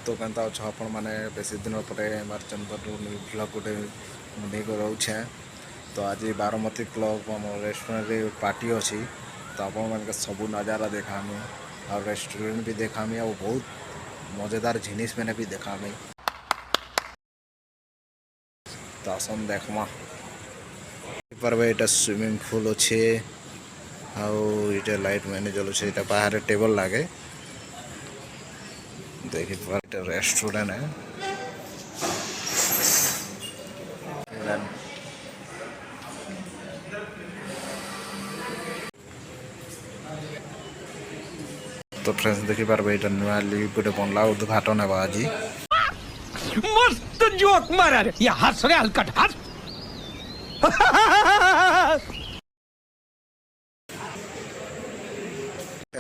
तो कहता अच्छे आपण मैंने बेस दिन पर चंद्रपुर ब्लॉग गोटे नहीं रोचे तो आज बारामती क्लब आम रेस्टोरेंट पार्टी अच्छी तो आपण मान सब नज़ारा देखामी और रेस्टोरेंट भी देखामी और बहुत मज़ेदार जिनिस मैंने भी देखामी तो आसन देखमा पर ये स्विमिंग पूल अच्छे आउ लाइट मैंने जलुचे बाहर टेबल लगे देखिए रेस्टोरेंट है तो फ्रेंड्स देखी पार्बे ये नुआ गोटे बनला उद्घाटन है आज मस्त जोक मारा रे ये हंस रे हलकट हंस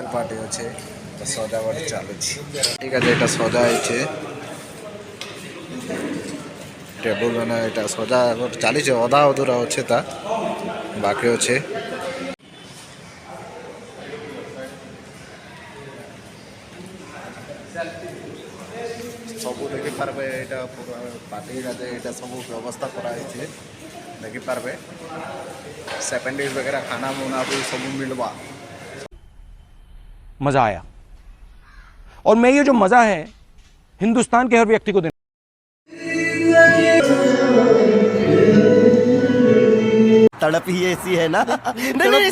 पार्टी अच्छे तो सजावट चलुची ठीक है ये सजा है टेबुल मैंने यहाँ सजा चली अधा अधूरा अच्छे बाकी अच्छे सब देखी पार्बे यहाँ पार्टी यहाँ सब व्यवस्था कराई देखी पार्बे 7 डेज वगैरह खाना मुना भी सब मिलवा मजा आया और मैं ये जो मजा है हिंदुस्तान के हर व्यक्ति को देना तड़प ही ऐसी है ना नहीं नहीं, नहीं,